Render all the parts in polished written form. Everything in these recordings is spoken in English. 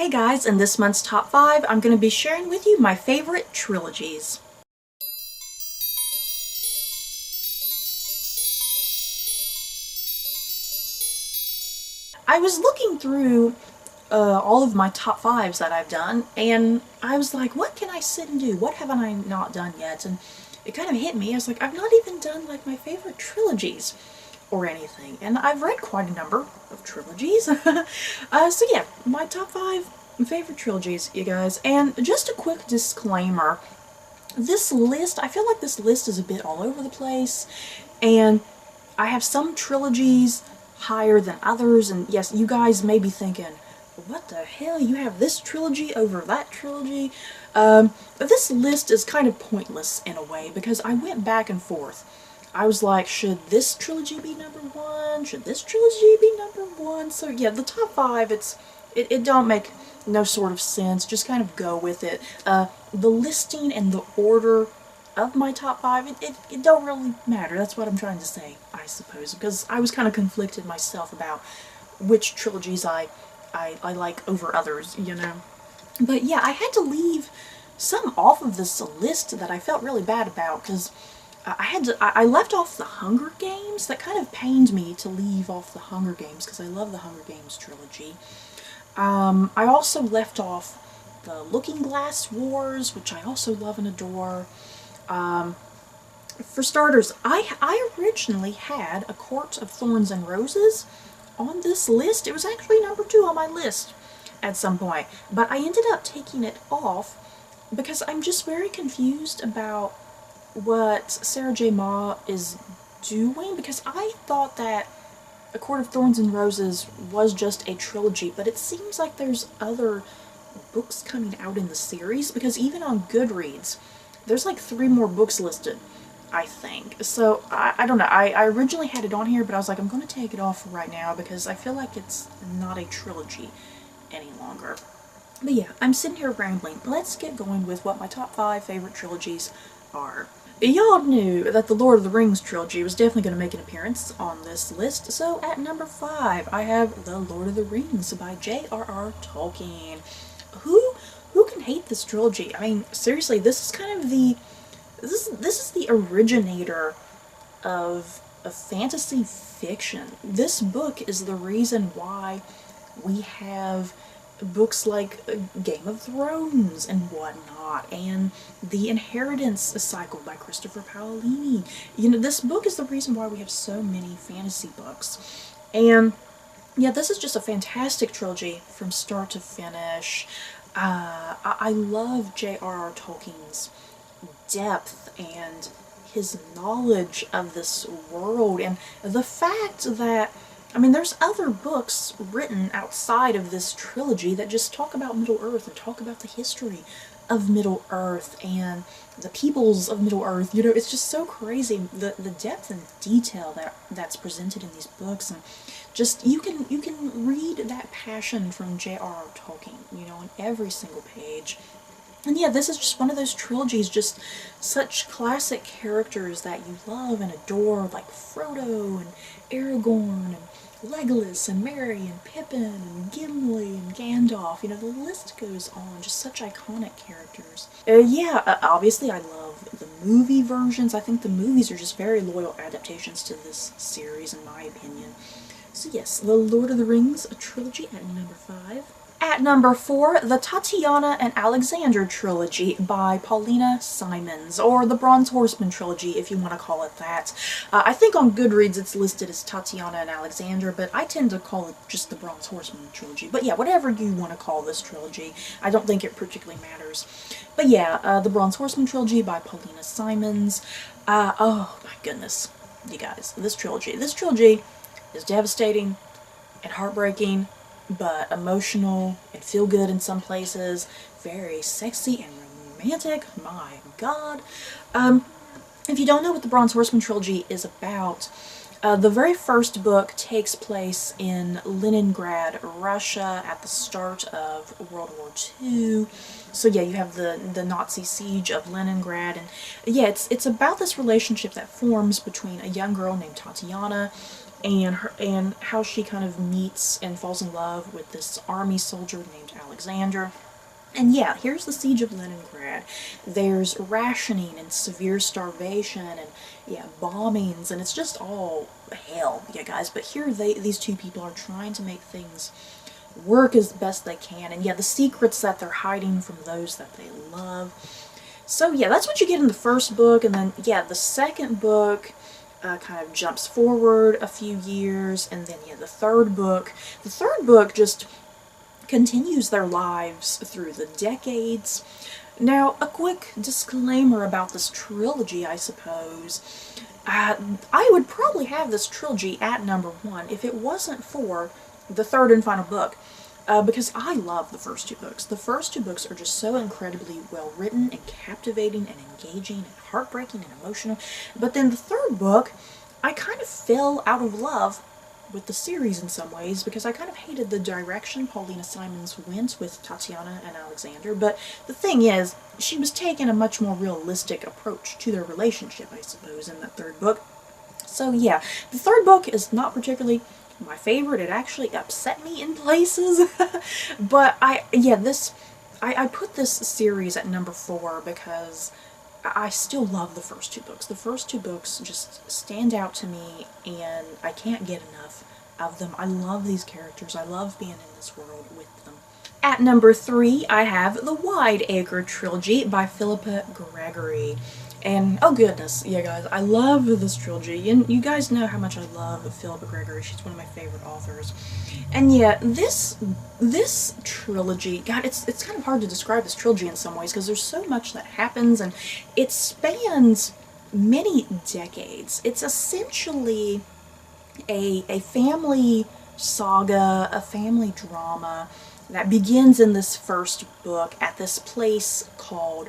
Hey guys, in this month's top 5, I'm going to be sharing with you my favorite trilogies. I was looking through all of my top 5s that I've done, and I was like, what can I sit and do? What haven't I not done yet? And it kind of hit me. I was like, I've not even done like my favorite trilogies or anything. And I've read quite a number of trilogies. So yeah, my top 5 favorite trilogies, you guys. And just a quick disclaimer. This list, I feel like this list is a bit all over the place. And I have some trilogies higher than others. And yes, you guys may be thinking, what the hell? You have this trilogy over that trilogy? This list is kind of pointless in a way because I went back and forth. I was like, should this trilogy be number 1? Should this trilogy be number 1? So yeah, the top 5, it don't make no sort of sense. Just kind of go with it. The listing and the order of my top 5, it don't really matter. That's what I'm trying to say, I suppose, because I was kind of conflicted myself about which trilogies I like over others, you know. But yeah, I had to leave some off of this list that I felt really bad about because I left off the Hunger Games. That kind of pained me to leave off the Hunger Games because I love the Hunger Games trilogy. I also left off the Looking Glass Wars, which I also love and adore. For starters, I originally had A Court of Thorns and Roses on this list. It was actually number 2 on my list at some point, but I ended up taking it off because I'm just very confused about what Sarah J. Maas is doing, because I thought that A Court of Thorns and Roses was just a trilogy, but it seems like there's other books coming out in the series, because even on Goodreads, there's like 3 more books listed, I think. So, I don't know. I originally had it on here, but I was like, I'm going to take it off right now because I feel like it's not a trilogy any longer. But yeah, I'm sitting here rambling. Let's get going with what my top 5 favorite trilogies are. Y'all knew that the Lord of the Rings trilogy was definitely going to make an appearance on this list, so at number 5 I have The Lord of the Rings by J.R.R. Tolkien. Who can hate this trilogy? I mean, seriously, this is kind of the... This is the originator of fantasy fiction. This book is the reason why we have books like Game of Thrones and whatnot, and The Inheritance cycle by Christopher Paolini. You know, this book is the reason why we have so many fantasy books. And yeah, this is just a fantastic trilogy from start to finish. I love J.R.R. Tolkien's depth and his knowledge of this world, and the fact that, I mean, there's other books written outside of this trilogy that just talk about Middle-earth and talk about the history of Middle-earth and the peoples of Middle-earth. You know, it's just so crazy, the depth and detail that's presented in these books, and just, you can read that passion from J.R.R. Tolkien, you know, on every single page. And yeah, this is just one of those trilogies, just such classic characters that you love and adore, like Frodo and Aragorn and Legolas and Merry and Pippin and Gimli and Gandalf. You know, the list goes on. Just such iconic characters. Obviously I love the movie versions. I think the movies are just very loyal adaptations to this series, in my opinion. So yes, The Lord of the Rings, a trilogy at number 5. At number 4, the Tatiana and Alexander trilogy by Paulina Simons, or the Bronze Horseman trilogy if you want to call it that. I think on Goodreads it's listed as Tatiana and Alexander, but I tend to call it just the Bronze Horseman trilogy. But yeah, whatever you want to call this trilogy, I don't think it particularly matters. But yeah, the Bronze Horseman trilogy by Paulina Simons. Oh my goodness, you guys, this trilogy is devastating and heartbreaking, but emotional and feel good in some places, very sexy and romantic, my god. If you don't know what the Bronze Horseman trilogy is about, the very first book takes place in Leningrad, Russia, at the start of World War II. So yeah, you have the Nazi siege of Leningrad, and yeah, it's about this relationship that forms between a young girl named Tatiana and how she kind of meets and falls in love with this army soldier named Alexander. And yeah, here's the siege of Leningrad. There's rationing and severe starvation and yeah, bombings, and it's just all hell, yeah guys. But here these two people are trying to make things work as best they can, and yeah, the secrets that they're hiding from those that they love. So yeah, that's what you get in the first book, and then yeah, the second book kind of jumps forward a few years, and then yeah, the third book just continues their lives through the decades. Now, a quick disclaimer about this trilogy, I suppose. I would probably have this trilogy at number 1 if it wasn't for the third and final book, because I love the first two books. The first two books are just so incredibly well written and captivating and engaging and heartbreaking and emotional. But then the third book, I kind of fell out of love with the series in some ways because I kind of hated the direction Paulina Simons went with Tatiana and Alexander. But the thing is, she was taking a much more realistic approach to their relationship, I suppose, in that third book. So yeah, the third book is not particularly my favorite. It actually upset me in places. But I put this series at number 4 because I still love the first two books. The first two books just stand out to me, and I can't get enough of them. I love these characters. I love being in this world with them. At number 3, I have the Wideacre trilogy by Philippa Gregory. And, oh goodness, yeah guys, I love this trilogy. And you guys know how much I love Philippa Gregory. She's one of my favorite authors. And yeah, this trilogy, God, it's kind of hard to describe this trilogy in some ways because there's so much that happens, and it spans many decades. It's essentially a family saga, a family drama that begins in this first book at this place called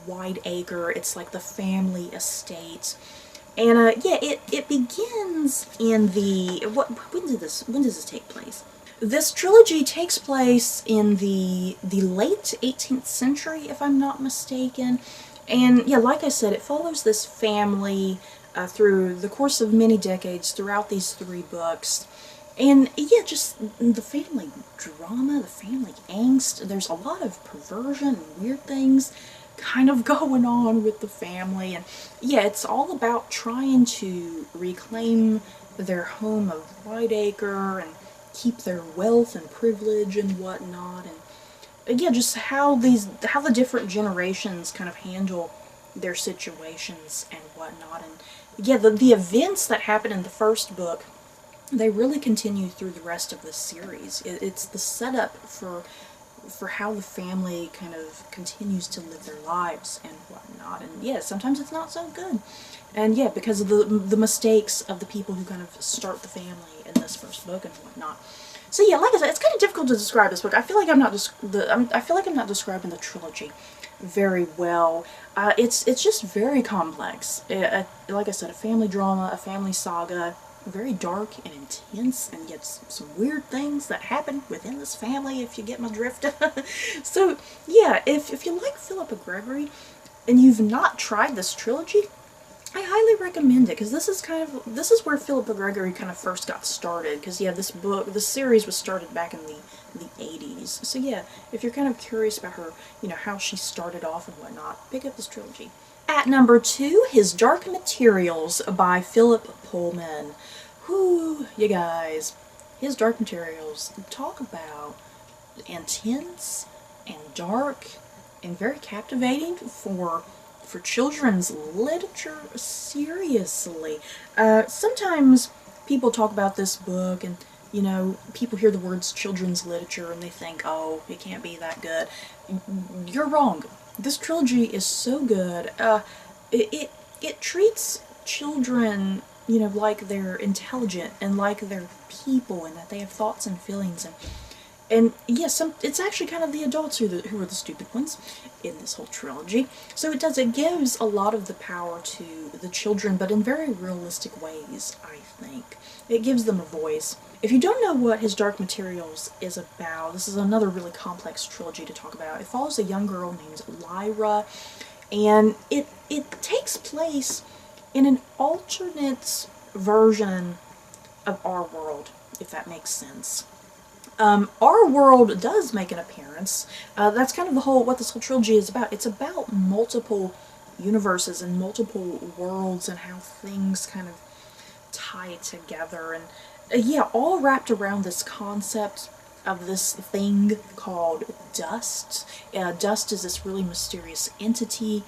Wideacre. It's like the family estate. And yeah, it begins in the when does this take place? This trilogy takes place in the late 18th century, if I'm not mistaken. And yeah, like I said, it follows this family through the course of many decades throughout these 3 books. And yeah, just the family drama, the family angst. There's a lot of perversion and weird things kind of going on with the family. And yeah, it's all about trying to reclaim their home of Wideacre and keep their wealth and privilege and whatnot. And yeah, just how the different generations kind of handle their situations and whatnot. And yeah, the events that happen in the first book, they really continue through the rest of the series. It's the setup for how the family kind of continues to live their lives and whatnot. And yeah, sometimes it's not so good. And yeah, because of the mistakes of the people who kind of start the family in this first book and whatnot. So yeah, like I said, it's kind of difficult to describe this book. I feel like I'm not describing the trilogy very well. It's just very complex. Like I said, a family drama, a family saga, very dark and intense, and yet some weird things that happen within this family, if you get my drift. So yeah, if you like Philippa Gregory and you've not tried this trilogy, I highly recommend it, because this is where Philippa Gregory kind of first got started. Because yeah, this series was started back in the 80s. So yeah, if you're kind of curious about her, you know, how she started off and whatnot, pick up this trilogy. At number 2, His Dark Materials by Philip Pullman. Whoo, you guys, His Dark Materials, talk about intense and dark and very captivating for children's literature. Seriously. Sometimes people talk about this book and, you know, people hear the words children's literature and they think, oh, it can't be that good. You're wrong. This trilogy is so good. It treats children, you know, like they're intelligent and like they're people and that they have thoughts and feelings. And yes, it's actually kind of the adults who are the stupid ones in this whole trilogy. So it gives a lot of the power to the children, but in very realistic ways, I think. It gives them a voice. If you don't know what His Dark Materials is about, this is another really complex trilogy to talk about. It follows a young girl named Lyra, and it takes place in an alternate version of our world, if that makes sense. Our world does make an appearance. That's kind of what this whole trilogy is about. It's about multiple universes and multiple worlds and how things kind of tie together, and yeah, all wrapped around this concept of this thing called dust. Dust is this really mysterious entity.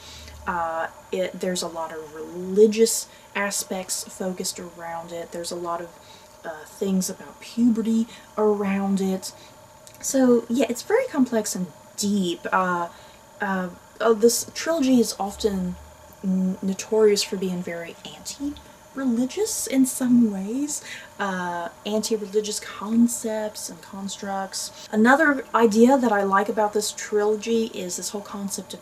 There's a lot of religious aspects focused around it. There's a lot of things about puberty around it. So yeah, it's very complex and deep. This trilogy is often notorious for being very anti-religious in some ways. Anti-religious concepts and constructs. Another idea that I like about this trilogy is this whole concept of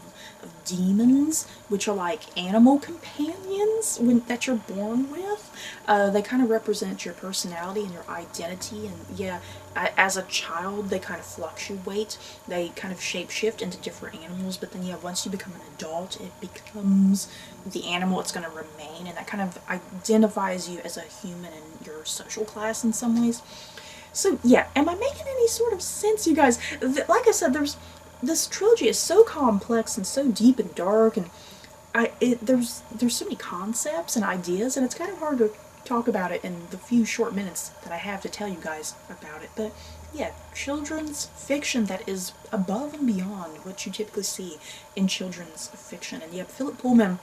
demons, which are like animal companions that you're born with. They kind of represent your personality and your identity, and yeah, as a child they kind of fluctuate. They kind of shapeshift into different animals, but then yeah, once you become an adult, it becomes the animal it's going to remain, and that kind of identifies you as a human in your social class in some ways. So yeah, am I making any sort of sense, you guys? Like I said, this trilogy is so complex and so deep and dark, and there's so many concepts and ideas, and it's kind of hard to talk about it in the few short minutes that I have to tell you guys about it. But yeah, children's fiction that is above and beyond what you typically see in children's fiction. And yeah, Philip Pullman,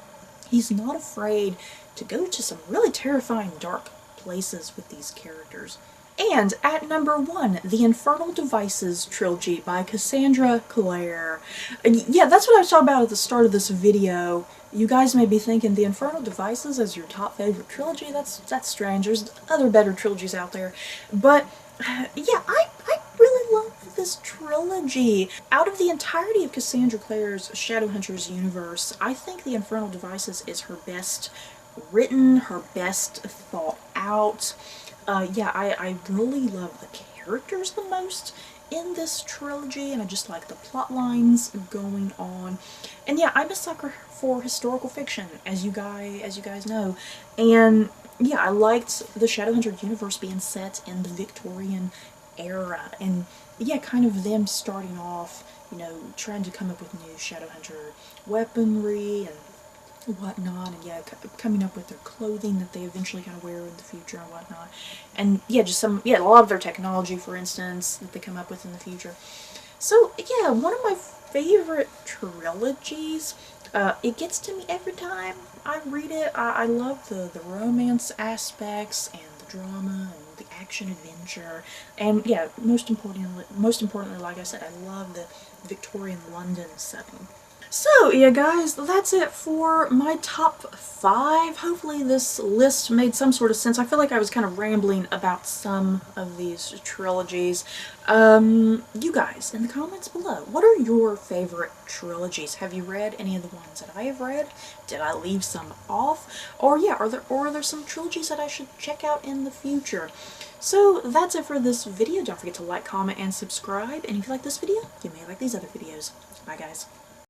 he's not afraid to go to some really terrifying, dark places with these characters. And at number 1, the Infernal Devices trilogy by Cassandra Clare. And yeah, that's what I was talking about at the start of this video. You guys may be thinking the Infernal Devices as your top favorite trilogy. That's strange. There's other better trilogies out there. But yeah, I really love this trilogy. Out of the entirety of Cassandra Clare's Shadowhunters universe, I think the Infernal Devices is her best written, her best thought out. Yeah, I really love the characters the most in this trilogy, and I just like the plot lines going on. And yeah, I'm a sucker for historical fiction, as you guys know. And yeah, I liked the Shadowhunter universe being set in the Victorian era, and yeah, kind of them starting off, you know, trying to come up with new Shadowhunter weaponry and whatnot, and yeah, coming up with their clothing that they eventually kind of wear in the future and whatnot. And yeah, just a lot of their technology, for instance, that they come up with in the future. So yeah, one of my favorite trilogies. It gets to me every time I read it. I love the romance aspects and the drama and the action adventure, and yeah, most importantly, like I said, I love the Victorian London setting. So yeah guys, that's it for my top 5. Hopefully this list made some sort of sense. I feel like I was kind of rambling about some of these trilogies. You guys, in the comments below, what are your favorite trilogies? Have you read any of the ones that I have read? Did I leave some off? Or yeah, are there some trilogies that I should check out in the future? So that's it for this video. Don't forget to like, comment, and subscribe. And if you like this video, you may like these other videos. Bye guys.